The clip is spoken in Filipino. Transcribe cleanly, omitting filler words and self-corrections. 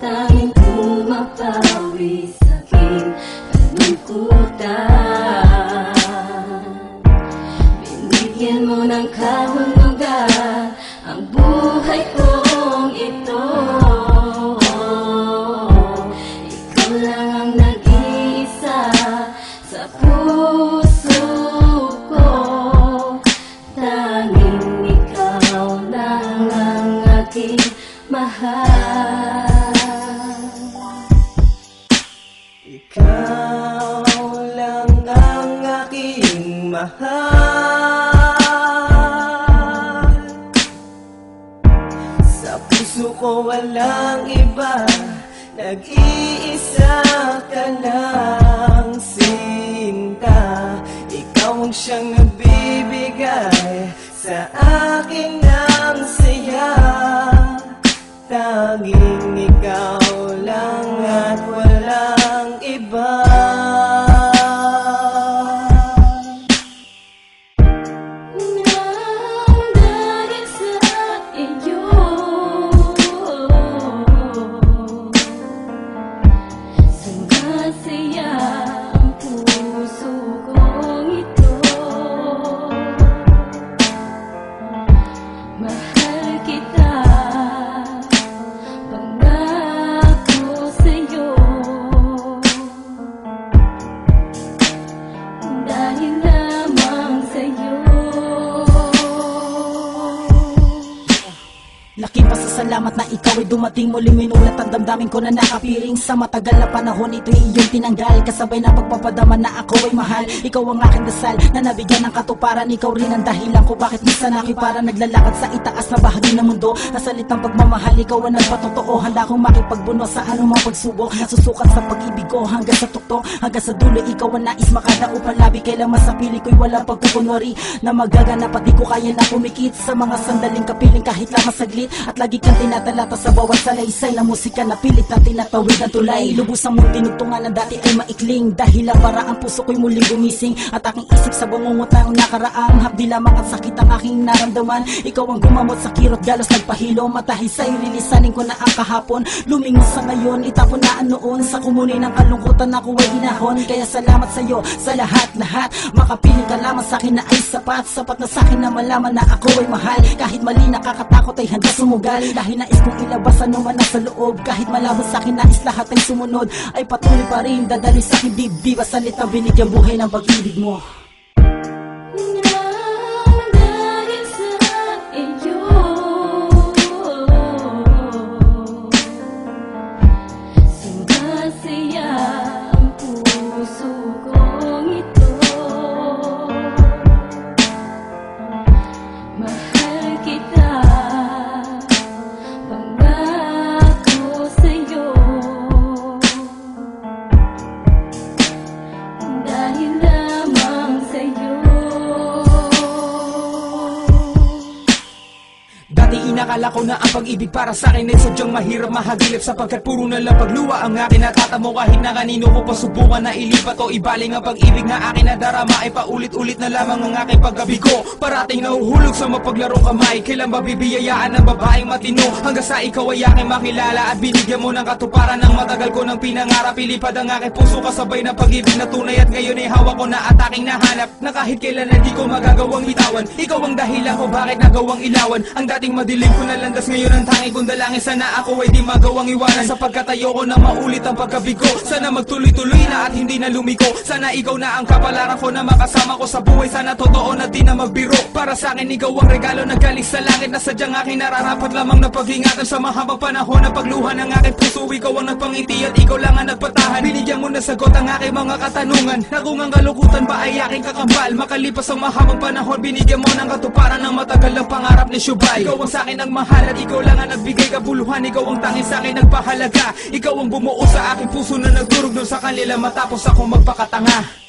Tanging pumapawi sa'king kalungkutan. Binigyan mo ng kahulugan ang buhay kong ito. Ikaw lang ang nag-iisa sa puso ko. Tanging ikaw lang ang aking mahal. Ikaw lang ang aking mahal. Sa puso ko walang iba, nag-iisa ka lang, sinta. Ikaw ang siyang nagbibigay sa akin ng saya. Tanging ikaw lang at walang iba. Nang dahil sa iyo, sumasaya ang puso kong ito. Mahal kita, pangako sa'yo, dahil lamang sa'yo. Laking pasasalamat na ikaw ay dumating muli. Minulat ang damdamin ko na nakapiring. Sa matagal na panahon ito'y iyong tinanggal. Kasabay na pagpapadaman na ako ay mahal. Ikaw ang aking dasal na nabigyan ng katuparan. Ikaw rin ang dahilan ko bakit minsan aking para naglalakad sa itaas na bahagi ng mundo. Nasalitang pagmamahal, ikaw ang nagpatotoo. Handa akong makipagbuno sa anumang pagsubok. Nasusukat sa pag-ibig ko hanggang sa tukto, hanggang sa dulo. Ikaw ang nais makadao palabi. Kailanman sa pili ko'y walang pagkukunwari na magaganap at di ko kaya na pumikit sa mga sandaling kapiling kahit lamang saglit. At lagi kang tinatalata sa bawat salaysay na musika na pilit na tinatawid ng tulay. Lubusang mong tinugtungan na dati ay maikling, dahilan para ang puso ko'y muling gumising. At aking isip sa bangungot ng nakaraang hapdi lamang at sakit ang aking naramdaman. Ikaw ang gumamot sa kirot, galos nagpahilo. Matahil sa'yo lilisanin ko na ang kahapon. Lumingon sa ngayon, itapon na ang noon. Sa kumunin ng kalungkutan ako ay inahon. Kaya salamat sa'yo sa lahat-lahat. Makapiling ka lamang sa'kin na ay sapat. Sapat na sa'kin na malaman na ako ay mahal. Kahit mali nakakatakot ay handa sumugal. Dahil nais kong ilabas ano man nasa loob. Kahit malabo sa'kin nais lahat ay sumunod. Ay patuloy pa rin dadali sa'kin dibdib. Salitang binigyan buhay ng pag-ibig mo. Nang dahil sa iyo, sumasaya ang puso kong ito. Mahal kita, pangako sa'yo, dahil lamang sa'yo. Dati inakala ko na ang pag-ibig para sa'kin ay sadyang mahirap mahagilip, sapagkat puro na lang pagluwa ang akin natatamo. Kahit na kanino ko pasubukan na ilipat o ibaling ang pag-ibig na akin nadarama, ay paulit-ulit na lamang ang aking pagkabigo. Parating nahuhulog sa mapaglarong kamay. Kailan ba bibiyayaan ng babaeng matino hanggang sa ikaw ay aking makilala at binigyan mo ng katuparan ng matagal ko ng pinangarap. Ilipad ang aking puso kasabay ng pag-ibig na tunay, at ngayon ay hawak ko na at aking nahanap, na kahit kailan na di ko magagawang bitawan. Ikaw ang dahilan ko bakit nagawang ilawan ang dating madilim ko na landas. Ngayon ang tangi kong dalangin, sana ako ay di magawang iwanan, sapagkat ayoko na maulit ang pagkabigo. Sana magtuloy-tuloy na at hindi na lumiko. Sana ikaw na ang kapalaran ko na makasama ko sa buhay. Sana totoo na di na magbiro. Para sa akin ikaw ang regalo na galing sa langit, na sadyang aking nararapat lamang na pag-ingatan sa mahabang panahon na pagluha ng aking puso. Ikaw ang nagpangiti at ikaw lang ang nagpatahan. Binigyan mo na sagot ang aking mga katanungan, na kung ang kalukutan ba ay aking kakambal. Makalipas ang mahabang panahon, binigyan mo ng katuparan ng matagal ng pangarap ni Shubay. Ikaw ang sa akin ang mahal at ikaw lang ang nagbigay kabuluhan. Ikaw ang tanging sa akin nagpahalaga. Ikaw ang bumuo sa aking puso na nagdurog doon sa kanila matapos ako magpakatanga.